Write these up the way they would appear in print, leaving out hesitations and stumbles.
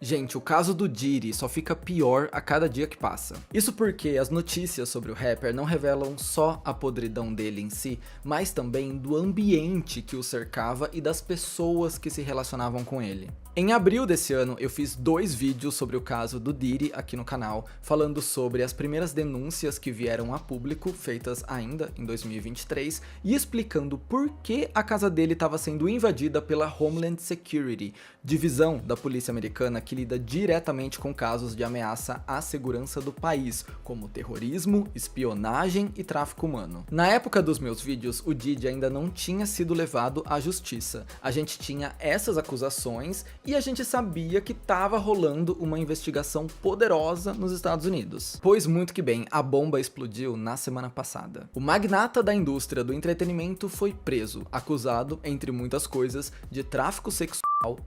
Gente, o caso do Diddy só fica pior a cada dia que passa. Isso porque as notícias sobre o rapper não revelam só a podridão dele em si, mas também do ambiente que o cercava e das pessoas que se relacionavam com ele. Em abril desse ano, eu fiz 2 vídeos sobre o caso do Diddy aqui no canal, falando sobre as primeiras denúncias que vieram a público, feitas ainda em 2023, e explicando por que a casa dele estava sendo invadida pela Homeland Security, divisão da polícia americana que lida diretamente com casos de ameaça à segurança do país, como terrorismo, espionagem e tráfico humano. Na época dos meus vídeos, o Diddy ainda não tinha sido levado à justiça. A gente tinha essas acusações e a gente sabia que estava rolando uma investigação poderosa nos Estados Unidos. Pois muito que bem, a bomba explodiu na semana passada. O magnata da indústria do entretenimento foi preso, acusado, entre muitas coisas, de tráfico sexual,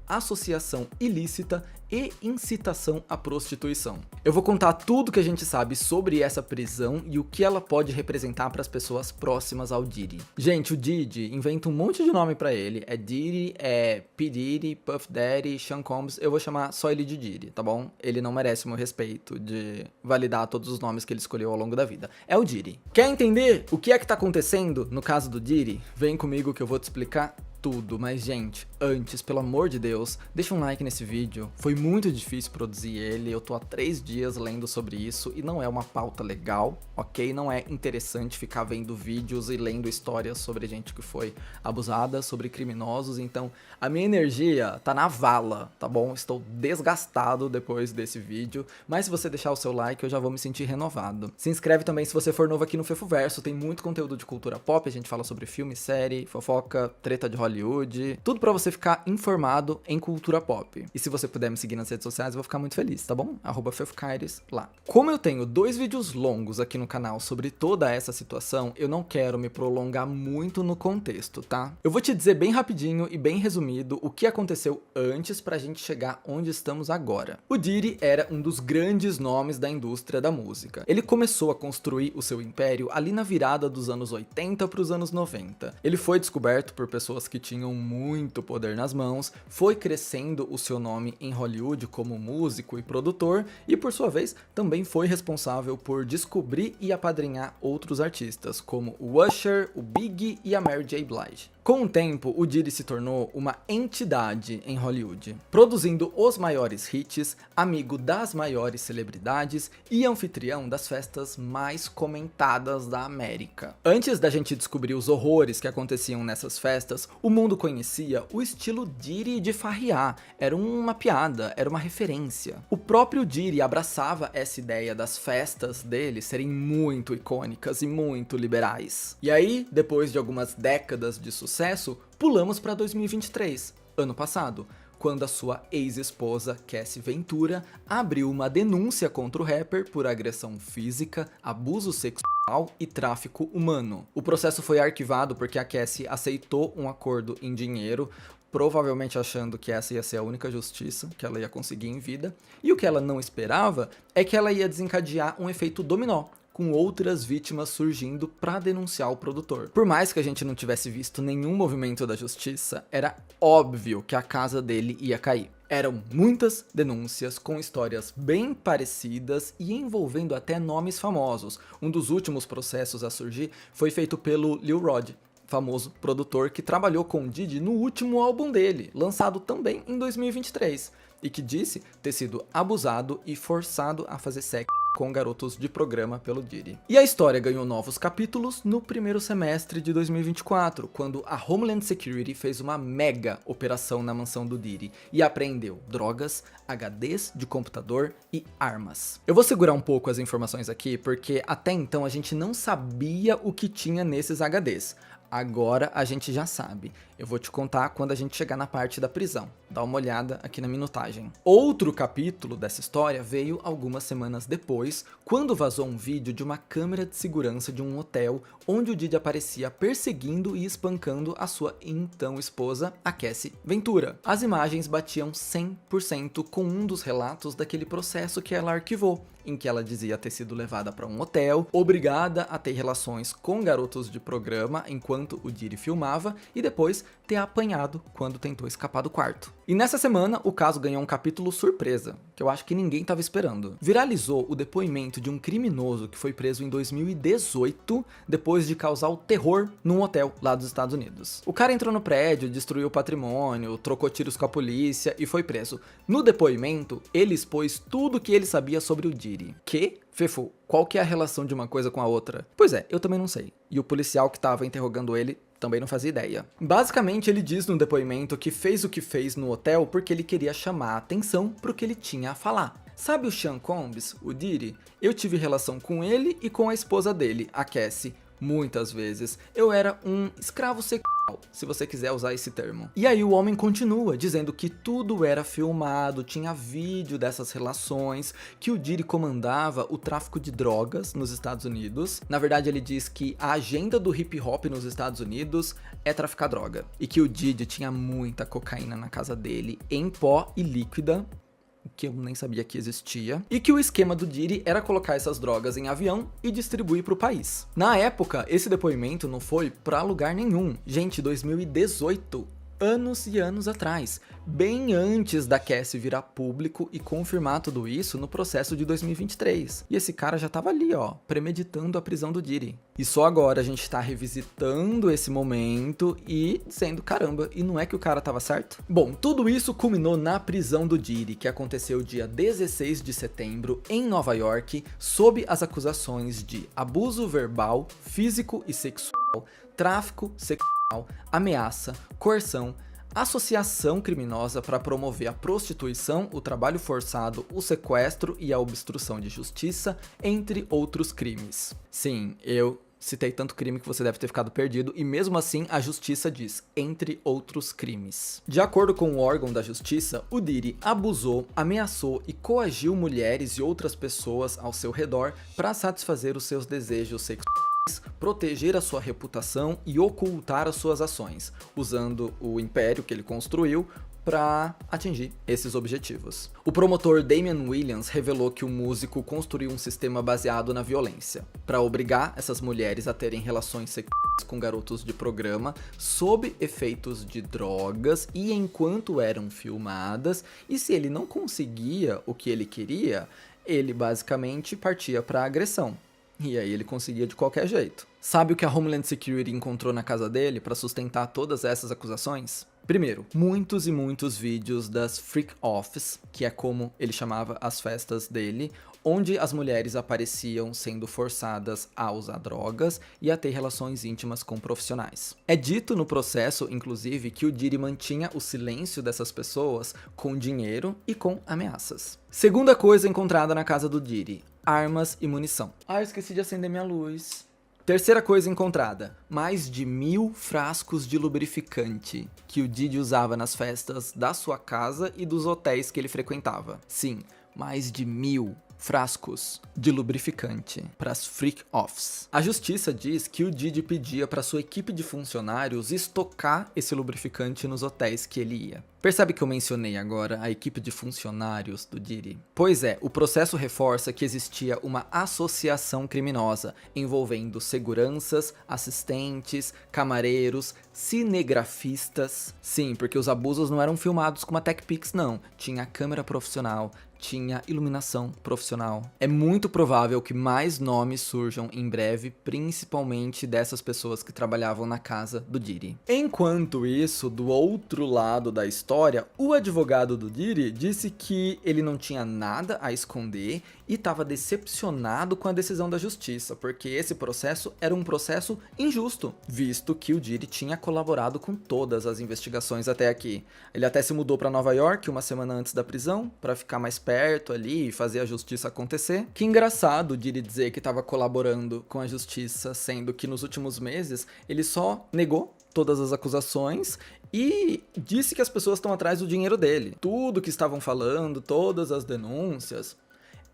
associação ilícita e incitação à prostituição. Eu vou contar tudo que a gente sabe sobre essa prisão e o que ela pode representar para as pessoas próximas ao Diddy. Gente, o Diddy inventa um monte de nome para ele. É Diddy, é P. Diddy, Puff Daddy, Sean Combs. Eu vou chamar só ele de Diddy, tá bom? Ele não merece o meu respeito de validar todos os nomes que ele escolheu ao longo da vida. É o Diddy. Quer entender o que é que tá acontecendo no caso do Diddy? Vem comigo que eu vou te explicar tudo, mas gente, antes, pelo amor de Deus, deixa um like nesse vídeo. Foi muito difícil produzir ele, eu tô há 3 dias lendo sobre isso e não é uma pauta legal, ok? Não é interessante ficar vendo vídeos e lendo histórias sobre gente que foi abusada, sobre criminosos, então a minha energia tá na vala, tá bom? Estou desgastado depois desse vídeo, mas se você deixar o seu like eu já vou me sentir renovado. Se inscreve também se você for novo aqui no Fefoverso, tem muito conteúdo de cultura pop, a gente fala sobre filme, série, fofoca, treta de Hollywood, tudo pra você ficar informado em cultura pop. E se você puder me seguir nas redes sociais, eu vou ficar muito feliz, tá bom? @fefocaires lá. Como eu tenho 2 vídeos longos aqui no canal sobre toda essa situação, eu não quero me prolongar muito no contexto, tá? Eu vou te dizer bem rapidinho e bem resumido o que aconteceu antes pra gente chegar onde estamos agora. O Diddy era um dos grandes nomes da indústria da música. Ele começou a construir o seu império ali na virada dos anos 80 para os anos 90. Ele foi descoberto por pessoas que tinham muito poder nas mãos, foi crescendo o seu nome em Hollywood como músico e produtor e, por sua vez, também foi responsável por descobrir e apadrinhar outros artistas, como o Usher, o Biggie e a Mary J. Blige. Com o tempo, o Diddy se tornou uma entidade em Hollywood, produzindo os maiores hits, amigo das maiores celebridades e anfitrião das festas mais comentadas da América. Antes da gente descobrir os horrores que aconteciam nessas festas, o mundo conhecia o estilo Diddy de farrear, era uma piada, era uma referência. O próprio Diddy abraçava essa ideia das festas dele serem muito icônicas e muito liberais. E aí, depois de algumas décadas de sucesso, pulamos para 2023, ano passado, quando a sua ex-esposa, Cassie Ventura, abriu uma denúncia contra o rapper por agressão física, abuso sexual e tráfico humano. O processo foi arquivado porque a Cassie aceitou um acordo em dinheiro, provavelmente achando que essa ia ser a única justiça que ela ia conseguir em vida, e o que ela não esperava é que ela ia desencadear um efeito dominó, com outras vítimas surgindo para denunciar o produtor. Por mais que a gente não tivesse visto nenhum movimento da justiça, era óbvio que a casa dele ia cair. Eram muitas denúncias com histórias bem parecidas e envolvendo até nomes famosos. Um dos últimos processos a surgir foi feito pelo Lil Rod, famoso produtor que trabalhou com o Diddy no último álbum dele, lançado também em 2023, e que disse ter sido abusado e forçado a fazer sexo com garotos de programa pelo Diddy. E a história ganhou novos capítulos no primeiro semestre de 2024, quando a Homeland Security fez uma mega operação na mansão do Diddy e apreendeu drogas, HDs de computador e armas. Eu vou segurar um pouco as informações aqui, porque até então a gente não sabia o que tinha nesses HDs. Agora a gente já sabe. Eu vou te contar quando a gente chegar na parte da prisão. Dá uma olhada aqui na minutagem. Outro capítulo dessa história veio algumas semanas depois, quando vazou um vídeo de uma câmera de segurança de um hotel, onde o Diddy aparecia perseguindo e espancando a sua então esposa, a Cassie Ventura. As imagens batiam 100% com um dos relatos daquele processo que ela arquivou, em que ela dizia ter sido levada para um hotel, obrigada a ter relações com garotos de programa enquanto o Diddy filmava e depois ter apanhado quando tentou escapar do quarto. E nessa semana, o caso ganhou um capítulo surpresa, que eu acho que ninguém estava esperando. Viralizou o depoimento de um criminoso que foi preso em 2018, depois de causar o terror num hotel lá dos Estados Unidos. O cara entrou no prédio, destruiu o patrimônio, trocou tiros com a polícia e foi preso. No depoimento, ele expôs tudo que ele sabia sobre o Diddy. Que? Fefo, qual que é a relação de uma coisa com a outra? Pois é, eu também não sei. E o policial que estava interrogando ele também não fazia ideia. Basicamente, ele diz no depoimento que fez o que fez no hotel porque ele queria chamar a atenção pro que ele tinha a falar. Sabe o Sean Combs, o Diddy? Eu tive relação com ele e com a esposa dele, a Cassie, muitas vezes. Eu era um escravo sexual, se você quiser usar esse termo. E aí o homem continua dizendo que tudo era filmado, tinha vídeo dessas relações, que o Diddy comandava o tráfico de drogas nos Estados Unidos. Na verdade, ele diz que a agenda do hip hop nos Estados Unidos é traficar droga. E que o Diddy tinha muita cocaína na casa dele, em pó e líquida, que eu nem sabia que existia, e que o esquema do Diddy era colocar essas drogas em avião e distribuir para o país. Na época, esse depoimento não foi para lugar nenhum. Gente, 2018, anos e anos atrás, bem antes da Cassie virar público e confirmar tudo isso no processo de 2023. E esse cara já tava ali, ó, premeditando a prisão do Diddy. E só agora a gente tá revisitando esse momento e dizendo, caramba, e não é que o cara tava certo? Bom, tudo isso culminou na prisão do Diddy, que aconteceu dia 16 de setembro em Nova York, sob as acusações de abuso verbal, físico e sexual, tráfico sexual, ameaça, coerção, associação criminosa para promover a prostituição, o trabalho forçado, o sequestro e a obstrução de justiça, entre outros crimes. Sim, eu citei tanto crime que você deve ter ficado perdido, e mesmo assim a justiça diz, entre outros crimes. De acordo com o órgão da justiça, o Diddy abusou, ameaçou e coagiu mulheres e outras pessoas ao seu redor para satisfazer os seus desejos sexuais, proteger a sua reputação e ocultar as suas ações, usando o império que ele construiu para atingir esses objetivos. O promotor Damian Williams revelou que o músico construiu um sistema baseado na violência, para obrigar essas mulheres a terem relações sexuais com garotos de programa sob efeitos de drogas e enquanto eram filmadas, e se ele não conseguia o que ele queria, ele basicamente partia para agressão. E aí ele conseguia de qualquer jeito. Sabe o que a Homeland Security encontrou na casa dele para sustentar todas essas acusações? Primeiro, muitos e muitos vídeos das freak offs, que é como ele chamava as festas dele, onde as mulheres apareciam sendo forçadas a usar drogas e a ter relações íntimas com profissionais. É dito no processo, inclusive, que o Diddy mantinha o silêncio dessas pessoas com dinheiro e com ameaças. Segunda coisa encontrada na casa do Diddy: armas e munição. Ah, eu esqueci de acender minha luz. Terceira coisa encontrada: mais de 1000 frascos de lubrificante que o Diddy usava nas festas da sua casa e dos hotéis que ele frequentava. Sim, mais de 1000 frascos de lubrificante para as freak offs. A justiça diz que o Diddy pedia para sua equipe de funcionários estocar esse lubrificante nos hotéis que ele ia. Percebe que eu mencionei agora a equipe de funcionários do Diddy? Pois é, o processo reforça que existia uma associação criminosa envolvendo seguranças, assistentes, camareiros, cinegrafistas. Sim, porque os abusos não eram filmados com uma TechPix, não. Tinha câmera profissional, tinha iluminação profissional. É muito provável que mais nomes surjam em breve, principalmente dessas pessoas que trabalhavam na casa do Diddy. Enquanto isso, do outro lado da história, o advogado do Diddy disse que ele não tinha nada a esconder e estava decepcionado com a decisão da justiça, porque esse processo era um processo injusto, visto que o Diddy tinha colaborado com todas as investigações até aqui. Ele até se mudou para Nova York uma semana antes da prisão, para ficar mais perto ali e fazer a justiça acontecer. Que engraçado o Diddy dizer que estava colaborando com a justiça, sendo que nos últimos meses ele só negou todas as acusações e disse que as pessoas estão atrás do dinheiro dele. Tudo que estavam falando, todas as denúncias,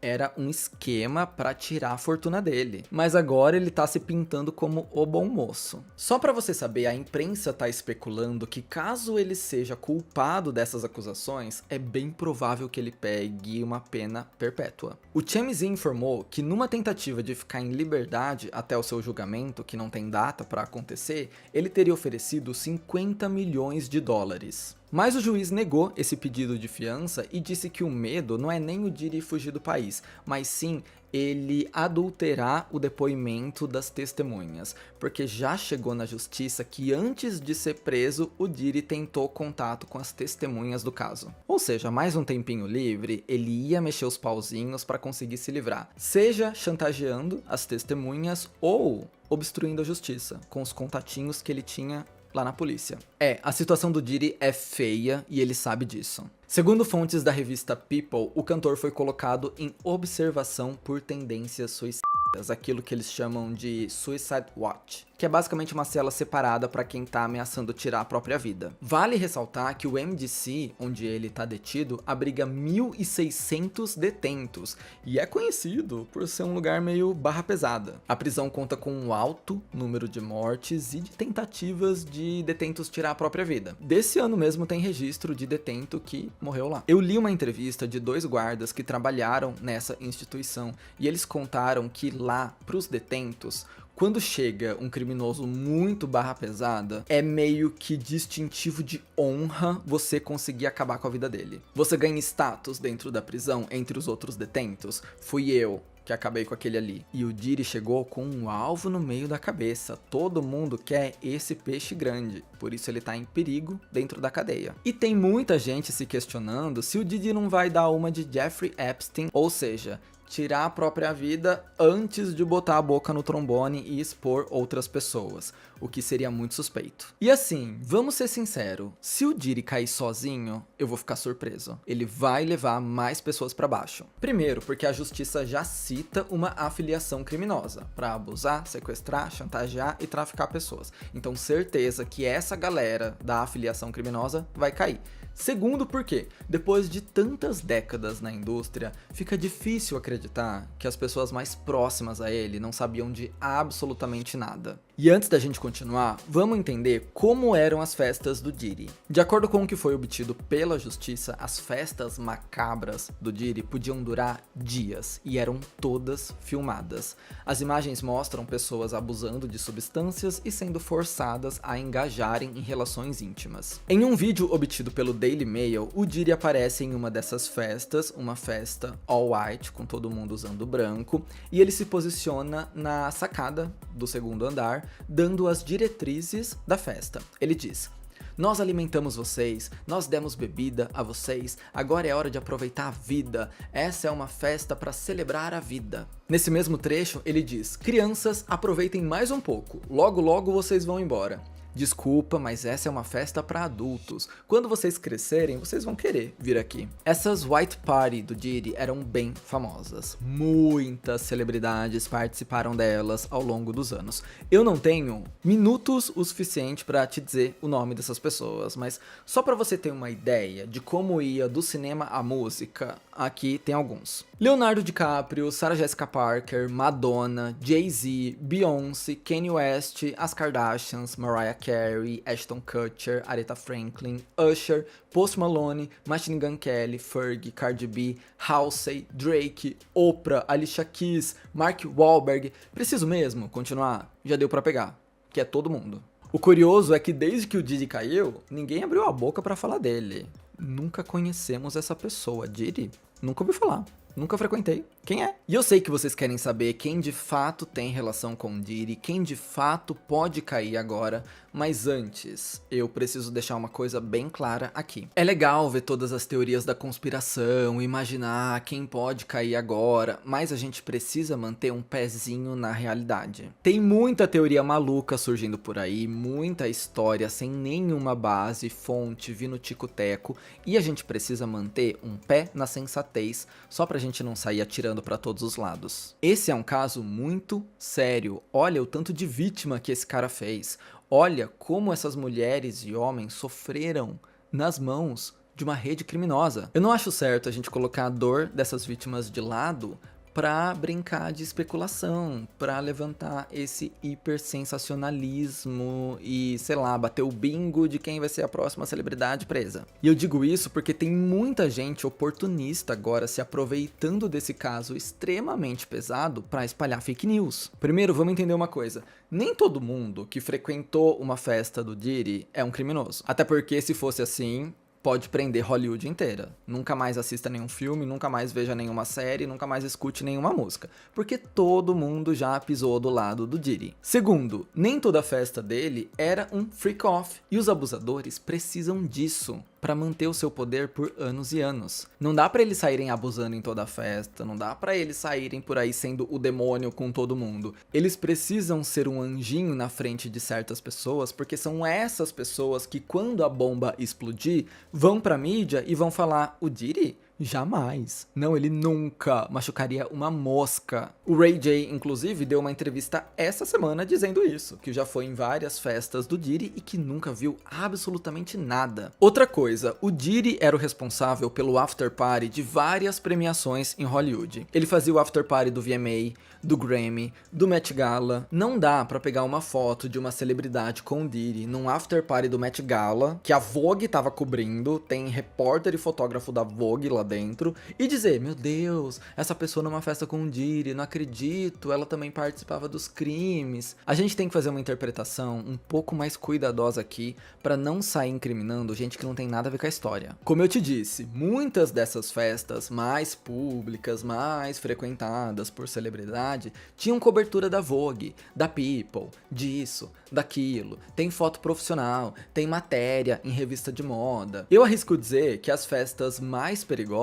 era um esquema para tirar a fortuna dele. Mas agora ele tá se pintando como o bom moço. Só para você saber, a imprensa tá especulando que caso ele seja culpado dessas acusações, é bem provável que ele pegue uma pena perpétua. O TMZ informou que numa tentativa de ficar em liberdade até o seu julgamento, que não tem data para acontecer, ele teria oferecido 50 milhões de dólares. Mas o juiz negou esse pedido de fiança e disse que o medo não é nem o Diddy fugir do país, mas sim ele adulterar o depoimento das testemunhas, porque já chegou na justiça que antes de ser preso, o Diddy tentou contato com as testemunhas do caso. Ou seja, mais um tempinho livre, ele ia mexer os pauzinhos para conseguir se livrar, seja chantageando as testemunhas ou obstruindo a justiça, com os contatinhos que ele tinha lá na polícia. A situação do Diddy é feia e ele sabe disso. Segundo fontes da revista People, o cantor foi colocado em observação por tendências suicidas, aquilo que eles chamam de Suicide Watch, que é basicamente uma cela separada para quem tá ameaçando tirar a própria vida. Vale ressaltar que o MDC, onde ele tá detido, abriga 1.600 detentos e é conhecido por ser um lugar meio barra pesada. A prisão conta com um alto número de mortes e de tentativas de detentos tirar a própria vida. Desse ano mesmo tem registro de detento que morreu lá. Eu li uma entrevista de 2 guardas que trabalharam nessa instituição e eles contaram que lá, pros detentos, quando chega um criminoso muito barra pesada, é meio que distintivo de honra você conseguir acabar com a vida dele. Você ganha status dentro da prisão entre os outros detentos. Fui eu que acabei com aquele ali. E o Diddy chegou com um alvo no meio da cabeça. Todo mundo quer esse peixe grande. Por isso ele tá em perigo dentro da cadeia. E tem muita gente se questionando se o Diddy não vai dar uma de Jeffrey Epstein, ou seja, tirar a própria vida antes de botar a boca no trombone e expor outras pessoas, o que seria muito suspeito. E assim, vamos ser sinceros, se o Diddy cair sozinho, eu vou ficar surpreso. Ele vai levar mais pessoas pra baixo. Primeiro, porque a justiça já cita uma afiliação criminosa, pra abusar, sequestrar, chantagear e traficar pessoas. Então certeza que essa galera da afiliação criminosa vai cair. Segundo, porque depois de tantas décadas na indústria, fica difícil acreditar que as pessoas mais próximas a ele não sabiam de absolutamente nada. E antes da gente continuar, vamos entender como eram as festas do Diddy. De acordo com o que foi obtido pela justiça, as festas macabras do Diddy podiam durar dias e eram todas filmadas. As imagens mostram pessoas abusando de substâncias e sendo forçadas a engajarem em relações íntimas. Em um vídeo obtido pelo Daily Mail, o Diddy aparece em uma dessas festas, uma festa all white, com todo mundo usando branco, e ele se posiciona na sacada do segundo andar, dando as diretrizes da festa. Ele diz: "Nós alimentamos vocês, nós demos bebida a vocês, agora é hora de aproveitar a vida. Essa é uma festa para celebrar a vida." Nesse mesmo trecho, ele diz: "Crianças, aproveitem mais um pouco, logo logo vocês vão embora. Desculpa, mas essa é uma festa para adultos. Quando vocês crescerem, vocês vão querer vir aqui." Essas White Party do Diddy eram bem famosas. Muitas celebridades participaram delas ao longo dos anos. Eu não tenho minutos o suficiente para te dizer o nome dessas pessoas, mas só para você ter uma ideia de como ia do cinema à música, aqui tem alguns. Leonardo DiCaprio, Sarah Jessica Parker, Madonna, Jay-Z, Beyoncé, Kanye West, as Kardashians, Mariah Carey, Ashton Kutcher, Aretha Franklin, Usher, Post Malone, Machine Gun Kelly, Fergie, Cardi B, Halsey, Drake, Oprah, Alicia Keys, Mark Wahlberg. Preciso mesmo continuar? Já deu pra pegar, que é todo mundo. O curioso é que desde que o Diddy caiu, ninguém abriu a boca pra falar dele. Nunca conhecemos essa pessoa. Diddy? Nunca ouvi falar. Nunca frequentei. Quem é? E eu sei que vocês querem saber quem de fato tem relação com o Diddy, quem de fato pode cair agora, mas antes, eu preciso deixar uma coisa bem clara aqui. É legal ver todas as teorias da conspiração, imaginar quem pode cair agora, mas a gente precisa manter um pezinho na realidade. Tem muita teoria maluca surgindo por aí, muita história sem nenhuma base, fonte, vindo tico-teco, e a gente precisa manter um pé na sensatez, só pra gente não sair atirando pra todos os lados. Esse é um caso muito sério. Olha o tanto de vítima que esse cara fez. Olha como essas mulheres e homens sofreram nas mãos de uma rede criminosa. Eu não acho certo a gente colocar a dor dessas vítimas de lado pra brincar de especulação, pra levantar esse hipersensacionalismo e, sei lá, bater o bingo de quem vai ser a próxima celebridade presa. E eu digo isso porque tem muita gente oportunista agora se aproveitando desse caso extremamente pesado pra espalhar fake news. Primeiro, vamos entender uma coisa. Nem todo mundo que frequentou uma festa do Diddy é um criminoso. Até porque, se fosse assim, pode prender Hollywood inteira. Nunca mais assista nenhum filme, nunca mais veja nenhuma série, nunca mais escute nenhuma música. Porque todo mundo já pisou do lado do Diddy. Segundo, nem toda festa dele era um freak-off. E os abusadores precisam disso para manter o seu poder por anos e anos. Não dá para eles saírem abusando em toda a festa, não dá para eles saírem por aí sendo o demônio com todo mundo. Eles precisam ser um anjinho na frente de certas pessoas, porque são essas pessoas que, quando a bomba explodir, vão pra mídia e vão falar: o Diddy? Jamais. Não, ele nunca machucaria uma mosca. O Ray J, inclusive, deu uma entrevista essa semana dizendo isso, que já foi em várias festas do Diddy e que nunca viu absolutamente nada. Outra coisa, o Diddy era o responsável pelo after party de várias premiações em Hollywood. Ele fazia o after party do VMA, do Grammy, do Met Gala. Não dá pra pegar uma foto de uma celebridade com o Diddy num after party do Met Gala, que a Vogue tava cobrindo, tem repórter e fotógrafo da Vogue lá dentro, e dizer: meu Deus, essa pessoa numa festa com o Diddy, não acredito, ela também participava dos crimes. A gente tem que fazer uma interpretação um pouco mais cuidadosa aqui, pra não sair incriminando gente que não tem nada a ver com a história. Como eu te disse, muitas dessas festas mais públicas, mais frequentadas por celebridade, tinham cobertura da Vogue, da People, disso, daquilo, tem foto profissional, tem matéria em revista de moda. Eu arrisco dizer que as festas mais perigosas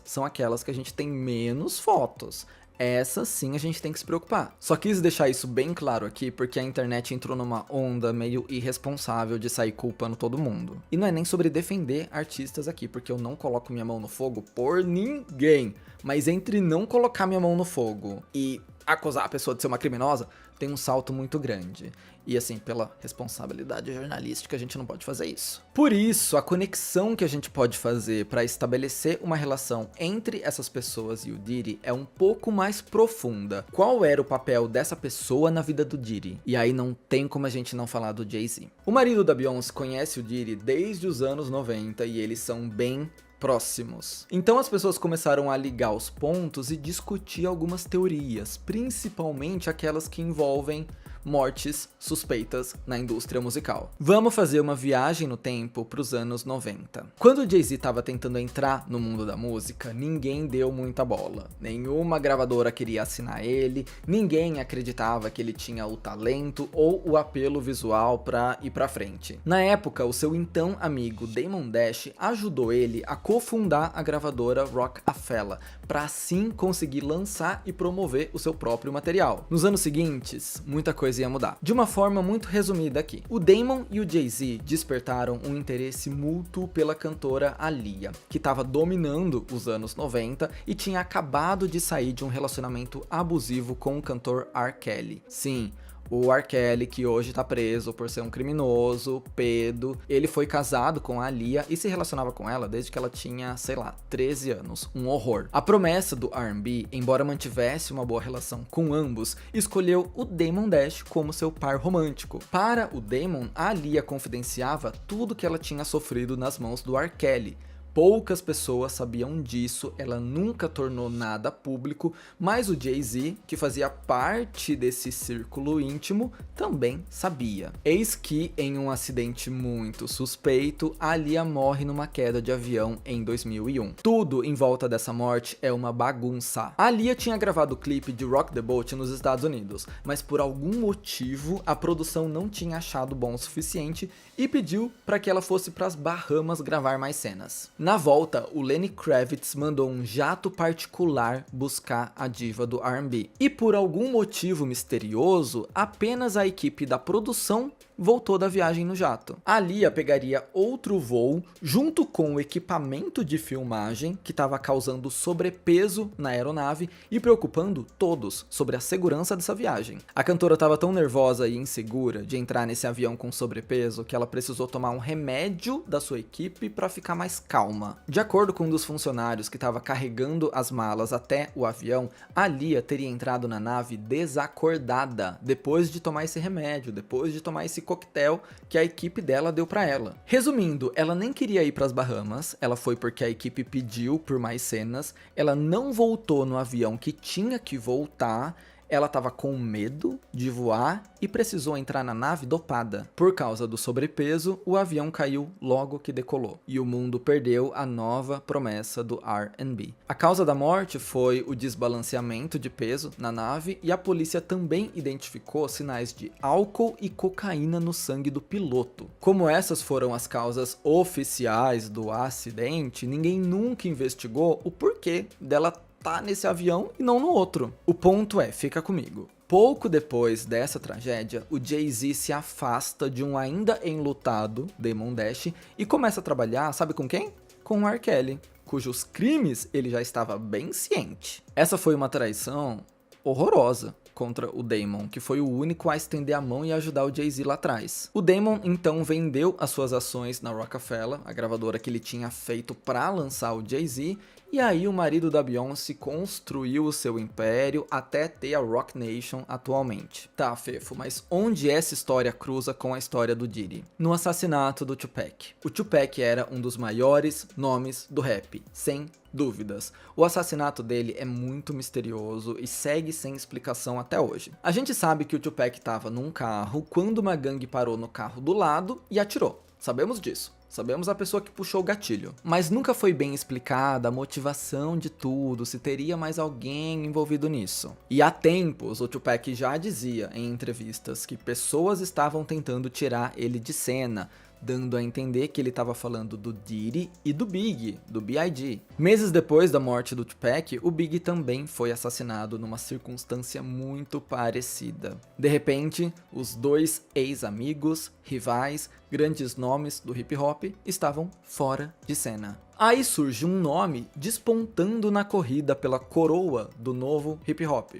são aquelas que a gente tem menos fotos. Essas sim a gente tem que se preocupar. Só quis deixar isso bem claro aqui porque a internet entrou numa onda meio irresponsável de sair culpando todo mundo. E não é nem sobre defender artistas aqui, porque eu não coloco minha mão no fogo por ninguém. Mas entre não colocar minha mão no fogo e acusar a pessoa de ser uma criminosa, tem um salto muito grande. E assim, pela responsabilidade jornalística, a gente não pode fazer isso. Por isso, a conexão que a gente pode fazer para estabelecer uma relação entre essas pessoas e o Diddy é um pouco mais profunda. Qual era o papel dessa pessoa na vida do Diddy? E aí não tem como a gente não falar do Jay-Z. O marido da Beyoncé conhece o Diddy desde os anos 90 e eles são bem próximos. Então as pessoas começaram a ligar os pontos e discutir algumas teorias, principalmente aquelas que envolvem mortes suspeitas na indústria musical. Vamos fazer uma viagem no tempo para os anos 90. Quando o Jay-Z estava tentando entrar no mundo da música, ninguém deu muita bola. Nenhuma gravadora queria assinar ele, ninguém acreditava que ele tinha o talento ou o apelo visual para ir para frente. Na época, o seu então amigo Damon Dash ajudou ele a cofundar a gravadora Roc-A-Fella, para assim conseguir lançar e promover o seu próprio material. Nos anos seguintes, muita coisa ia mudar. De uma forma muito resumida aqui, o Damon e o Jay-Z despertaram um interesse mútuo pela cantora Aaliyah, que estava dominando os anos 90 e tinha acabado de sair de um relacionamento abusivo com o cantor R. Kelly. Sim, o R. Kelly, que hoje tá preso por ser um criminoso, pedo, ele foi casado com a Aaliyah e se relacionava com ela desde que ela tinha, sei lá, 13 anos. Um horror. A promessa do R&B, embora mantivesse uma boa relação com ambos, escolheu o Damon Dash como seu par romântico. Para o Damon, a Aaliyah confidenciava tudo que ela tinha sofrido nas mãos do R. Kelly. Poucas pessoas sabiam disso, ela nunca tornou nada público, mas o Jay-Z, que fazia parte desse círculo íntimo, também sabia. Eis que, em um acidente muito suspeito, a Aaliyah morre numa queda de avião em 2001. Tudo em volta dessa morte é uma bagunça. A Aaliyah tinha gravado o clipe de Rock the Boat nos Estados Unidos, mas por algum motivo a produção não tinha achado bom o suficiente e pediu para que ela fosse para as Bahamas gravar mais cenas. Na volta, o Lenny Kravitz mandou um jato particular buscar a diva do R&B. E por algum motivo misterioso, apenas a equipe da produção voltou da viagem no jato. A Lia pegaria outro voo junto com o equipamento de filmagem que estava causando sobrepeso na aeronave e preocupando todos sobre a segurança dessa viagem. A cantora estava tão nervosa e insegura de entrar nesse avião com sobrepeso que ela precisou tomar um remédio da sua equipe para ficar mais calma. De acordo com um dos funcionários que estava carregando as malas até o avião, a Lia teria entrado na nave desacordada depois de tomar esse remédio, depois de tomar esse coquetel que a equipe dela deu para ela. Resumindo, ela nem queria ir para as Bahamas, ela foi porque a equipe pediu por mais cenas, ela não voltou no avião que tinha que voltar, ela estava com medo de voar e precisou entrar na nave dopada. Por causa do sobrepeso, o avião caiu logo que decolou. E o mundo perdeu a nova promessa do R&B. A causa da morte foi o desbalanceamento de peso na nave e a polícia também identificou sinais de álcool e cocaína no sangue do piloto. Como essas foram as causas oficiais do acidente, ninguém nunca investigou o porquê dela tá nesse avião e não no outro. O ponto é, fica comigo. Pouco depois dessa tragédia, o Jay-Z se afasta de um ainda enlutado Damon Dash e começa a trabalhar, sabe com quem? Com o R. Kelly, cujos crimes ele já estava bem ciente. Essa foi uma traição horrorosa contra o Damon, que foi o único a estender a mão e ajudar o Jay-Z lá atrás. O Damon então vendeu as suas ações na Rockefeller, a gravadora que ele tinha feito para lançar o Jay-Z, e aí o marido da Beyoncé construiu o seu império até ter a Roc Nation atualmente. Tá, Fefo, mas onde essa história cruza com a história do Diddy? No assassinato do Tupac. O Tupac era um dos maiores nomes do rap, sem dúvidas. O assassinato dele é muito misterioso e segue sem explicação até hoje. A gente sabe que o Tupac estava num carro quando uma gangue parou no carro do lado e atirou. Sabemos disso. Sabemos a pessoa que puxou o gatilho. Mas nunca foi bem explicada a motivação de tudo, se teria mais alguém envolvido nisso. E há tempos, o Tupac já dizia em entrevistas que pessoas estavam tentando tirar ele de cena, dando a entender que ele estava falando do Diddy e do Big, do B.I.G. Meses depois da morte do Tupac, o Big também foi assassinado numa circunstância muito parecida. De repente, os dois ex-amigos, rivais, grandes nomes do hip hop estavam fora de cena. Aí surge um nome despontando na corrida pela coroa do novo hip hop: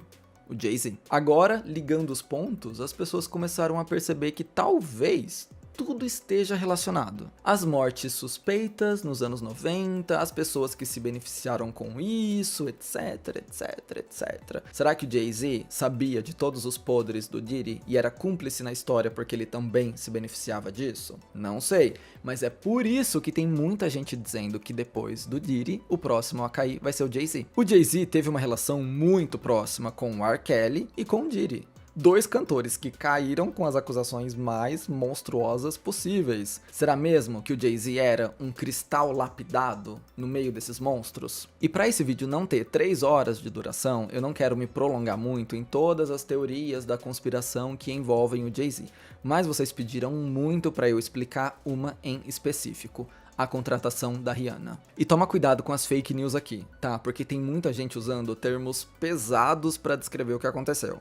o Jay-Z. Agora, ligando os pontos, as pessoas começaram a perceber que talvez tudo esteja relacionado. As mortes suspeitas nos anos 90, as pessoas que se beneficiaram com isso, etc, etc, etc. Será que o Jay-Z sabia de todos os podres do Diddy e era cúmplice na história porque ele também se beneficiava disso? Não sei, mas é por isso que tem muita gente dizendo que depois do Diddy, o próximo a cair vai ser o Jay-Z. O Jay-Z teve uma relação muito próxima com o R. Kelly e com o Diddy. Dois cantores que caíram com as acusações mais monstruosas possíveis. Será mesmo que o Jay-Z era um cristal lapidado no meio desses monstros? E para esse vídeo não ter 3 horas de duração, eu não quero me prolongar muito em todas as teorias da conspiração que envolvem o Jay-Z, mas vocês pediram muito para eu explicar uma em específico: a contratação da Rihanna. E toma cuidado com as fake news aqui, tá? Porque tem muita gente usando termos pesados para descrever o que aconteceu.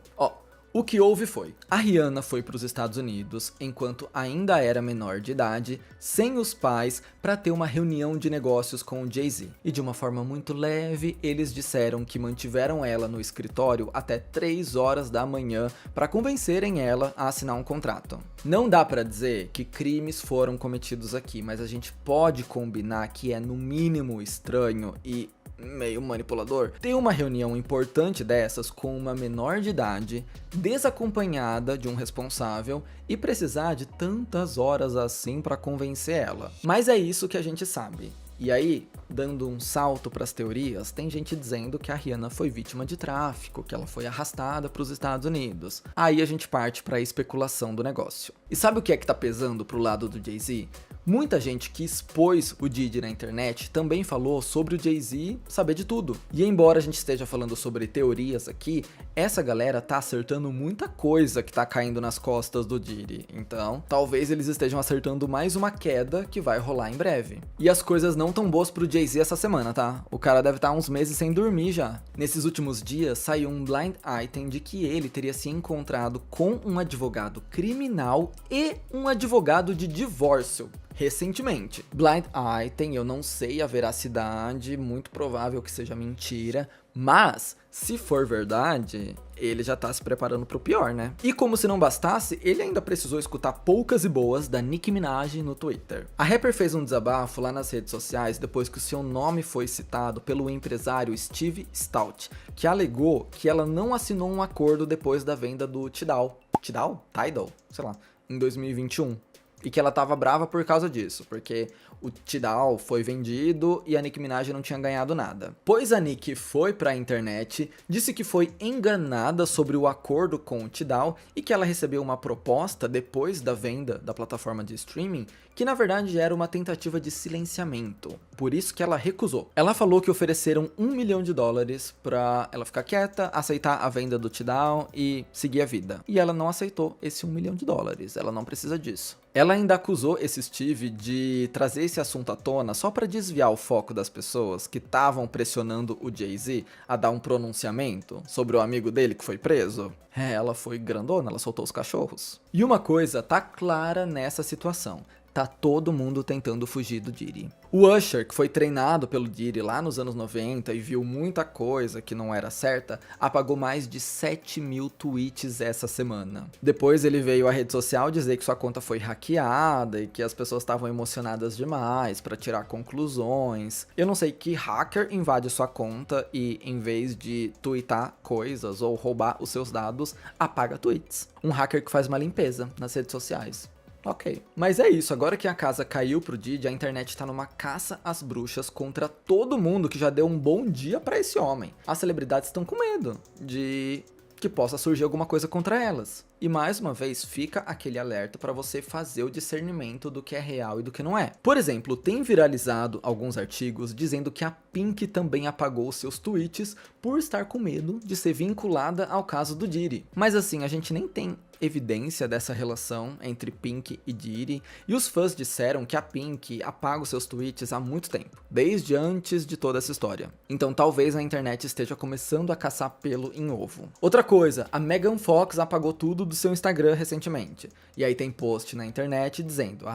O que houve foi, a Rihanna foi para os Estados Unidos enquanto ainda era menor de idade, sem os pais, para ter uma reunião de negócios com o Jay-Z. E de uma forma muito leve, eles disseram que mantiveram ela no escritório até 3 horas da manhã para convencerem ela a assinar um contrato. Não dá para dizer que crimes foram cometidos aqui, mas a gente pode combinar que é no mínimo estranho e meio manipulador ter uma reunião importante dessas com uma menor de idade, desacompanhada de um responsável e precisar de tantas horas assim para convencer ela. Mas é isso que a gente sabe. E aí, dando um salto para as teorias, tem gente dizendo que a Rihanna foi vítima de tráfico, que ela foi arrastada para os Estados Unidos. Aí a gente parte para a especulação do negócio. E sabe o que é que tá pesando pro lado do Jay-Z? Muita gente que expôs o Diddy na internet também falou sobre o Jay-Z saber de tudo. E embora a gente esteja falando sobre teorias aqui, essa galera tá acertando muita coisa que tá caindo nas costas do Diddy. Então, talvez eles estejam acertando mais uma queda que vai rolar em breve. E as coisas não tão boas pro Jay-Z essa semana, tá? O cara deve estar uns meses sem dormir já. Nesses últimos dias, saiu um blind item de que ele teria se encontrado com um advogado criminal e um advogado de divórcio recentemente. Blind item, eu não sei a veracidade, muito provável que seja mentira, mas se for verdade, ele já tá se preparando pro pior, né? E como se não bastasse, ele ainda precisou escutar poucas e boas da Nicki Minaj no Twitter. A rapper fez um desabafo lá nas redes sociais depois que o seu nome foi citado pelo empresário Steve Stout, que alegou que ela não assinou um acordo depois da venda do Tidal, sei lá, em 2021. E que ela tava brava por causa disso, porque o Tidal foi vendido e a Nicki Minaj não tinha ganhado nada. Pois a Nicki foi pra internet, disse que foi enganada sobre o acordo com o Tidal e que ela recebeu uma proposta depois da venda da plataforma de streaming, que na verdade era uma tentativa de silenciamento. Por isso que ela recusou. Ela falou que ofereceram $1 milhão pra ela ficar quieta, aceitar a venda do Tidal e seguir a vida. E ela não aceitou esse $1 milhão, ela não precisa disso. Ela ainda acusou esse Steve de trazer esse assunto à tona só para desviar o foco das pessoas que estavam pressionando o Jay-Z a dar um pronunciamento sobre o amigo dele que foi preso. Ela foi grandona, ela soltou os cachorros. E uma coisa tá clara nessa situação. Tá todo mundo tentando fugir do Diddy. O Usher, que foi treinado pelo Diddy lá nos anos 90 e viu muita coisa que não era certa, apagou mais de 7.000 tweets essa semana. Depois ele veio à rede social dizer que sua conta foi hackeada e que as pessoas estavam emocionadas demais para tirar conclusões. Eu não sei que hacker invade sua conta e, em vez de tweetar coisas ou roubar os seus dados, apaga tweets. Um hacker que faz uma limpeza nas redes sociais. Ok. Mas é isso, agora que a casa caiu pro Diddy, a internet tá numa caça às bruxas contra todo mundo que já deu um bom dia pra esse homem. As celebridades estão com medo de que possa surgir alguma coisa contra elas. E mais uma vez fica aquele alerta para você fazer o discernimento do que é real e do que não é. Por exemplo, tem viralizado alguns artigos dizendo que a Pink também apagou seus tweets por estar com medo de ser vinculada ao caso do Diddy. Mas assim, a gente nem tem evidência dessa relação entre Pink e Diddy, e os fãs disseram que a Pink apaga os seus tweets há muito tempo, desde antes de toda essa história. Então talvez a internet esteja começando a caçar pelo em ovo. Outra coisa, a Megan Fox apagou tudo do seu Instagram recentemente, e aí tem post na internet dizendo: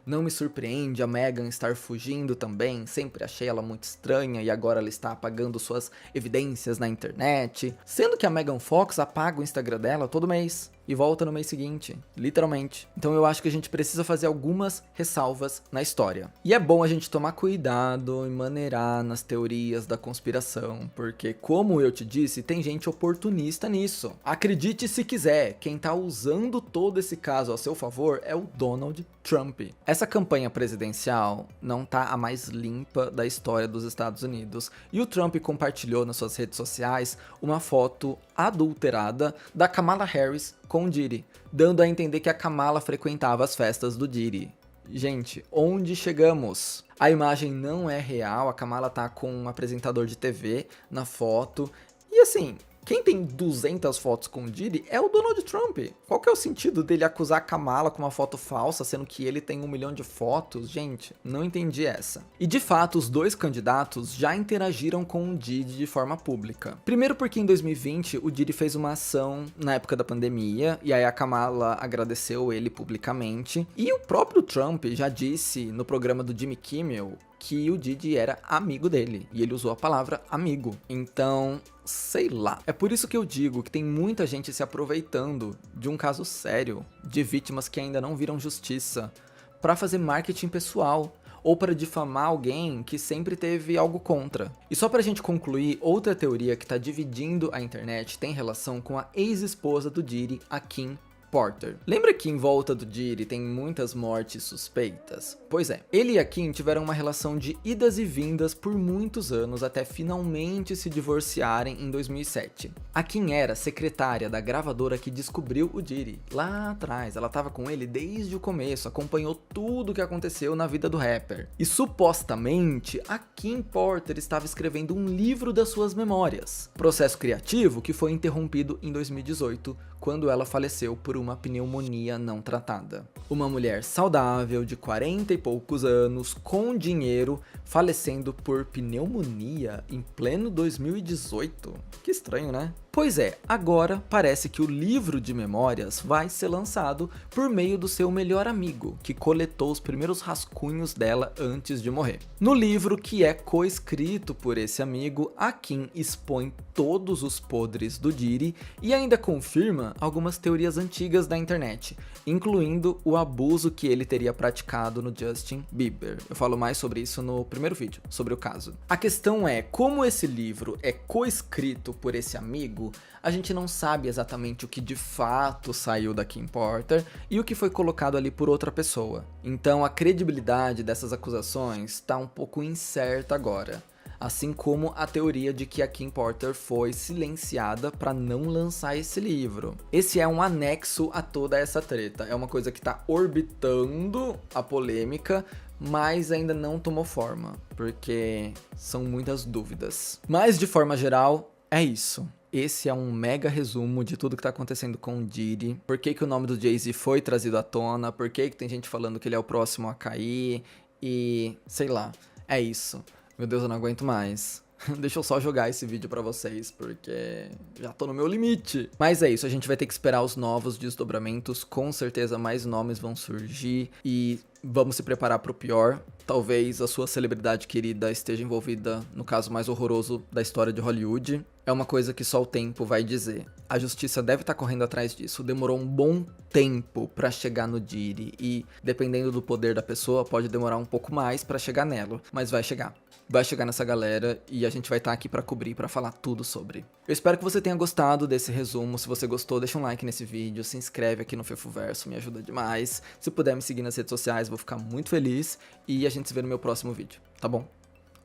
não me surpreende a Megan estar fugindo também, sempre achei ela muito estranha e agora ela está apagando suas evidências na internet, sendo que a Megan Fox apaga o Instagram dela todo mês e volta no mês seguinte, literalmente. Então eu acho que a gente precisa fazer algumas ressalvas na história. E é bom a gente tomar cuidado e maneirar nas teorias da conspiração, porque como eu te disse, tem gente oportunista nisso. Acredite se quiser, quem tá usando todo esse caso a seu favor é o Donald Trump. Essa campanha presidencial não tá a mais limpa da história dos Estados Unidos, e o Trump compartilhou nas suas redes sociais uma foto adulterada da Kamala Harris com o Diddy, dando a entender que a Kamala frequentava as festas do Diddy. Gente, onde chegamos? A imagem não é real, a Kamala tá com um apresentador de TV na foto, e assim, quem tem 200 fotos com o Diddy é o Donald Trump. Qual que é o sentido dele acusar a Kamala com uma foto falsa, sendo que ele tem 1 milhão de fotos? Gente, não entendi essa. E de fato, os dois candidatos já interagiram com o Diddy de forma pública. Primeiro porque em 2020 o Diddy fez uma ação na época da pandemia, e aí a Kamala agradeceu ele publicamente. E o próprio Trump já disse no programa do Jimmy Kimmel que o Diddy era amigo dele, e ele usou a palavra amigo. Então, sei lá. É por isso que eu digo que tem muita gente se aproveitando de um caso sério, de vítimas que ainda não viram justiça, para fazer marketing pessoal, ou para difamar alguém que sempre teve algo contra. E só pra gente concluir, outra teoria que tá dividindo a internet tem relação com a ex-esposa do Diddy, a Kim Porter. Lembra que em volta do Diddy tem muitas mortes suspeitas? Pois é, ele e a Kim tiveram uma relação de idas e vindas por muitos anos até finalmente se divorciarem em 2007. A Kim era secretária da gravadora que descobriu o Diddy. Lá atrás, ela estava com ele desde o começo, acompanhou tudo o que aconteceu na vida do rapper. E supostamente, a Kim Porter estava escrevendo um livro das suas memórias. Processo criativo que foi interrompido em 2018, quando ela faleceu por uma pneumonia não tratada. Uma mulher saudável, de 40 e poucos anos, com dinheiro, falecendo por pneumonia em pleno 2018? Que estranho, né? Pois é, agora parece que o livro de memórias vai ser lançado por meio do seu melhor amigo, que coletou os primeiros rascunhos dela antes de morrer. No livro, que é coescrito por esse amigo, a Kim expõe todos os podres do Diddy e ainda confirma algumas teorias antigas da internet, incluindo o abuso que ele teria praticado no Justin Bieber. Eu falo mais sobre isso no primeiro vídeo, sobre o caso. A questão é, como esse livro é coescrito por esse amigo, a gente não sabe exatamente o que de fato saiu da Kim Porter e o que foi colocado ali por outra pessoa. Então a credibilidade dessas acusações está um pouco incerta agora. Assim como a teoria de que a Kim Porter foi silenciada para não lançar esse livro. Esse é um anexo a toda essa treta, é uma coisa que está orbitando a polêmica, mas ainda não tomou forma, porque são muitas dúvidas. Mas de forma geral, é isso. Esse é um mega resumo de tudo que tá acontecendo com o Diddy, por que o nome do Jay-Z foi trazido à tona, por que tem gente falando que ele é o próximo a cair, e sei lá, é isso. Meu Deus, eu não aguento mais. Deixa eu só jogar esse vídeo pra vocês, porque já tô no meu limite. Mas é isso, a gente vai ter que esperar os novos desdobramentos, com certeza mais nomes vão surgir e vamos se preparar pro pior. Talvez a sua celebridade querida esteja envolvida no caso mais horroroso da história de Hollywood. É uma coisa que só o tempo vai dizer. A justiça deve estar correndo atrás disso. Demorou um bom tempo pra chegar no Diddy e, dependendo do poder da pessoa, pode demorar um pouco mais pra chegar nela, mas vai chegar. Vai chegar nessa galera e a gente vai estar aqui pra cobrir, pra falar tudo sobre. Eu espero que você tenha gostado desse resumo. Se você gostou, deixa um like nesse vídeo, se inscreve aqui no Fefoverso, me ajuda demais. Se puder me seguir nas redes sociais, vou ficar muito feliz e a gente se vê no meu próximo vídeo, tá bom?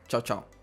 Tchau, tchau.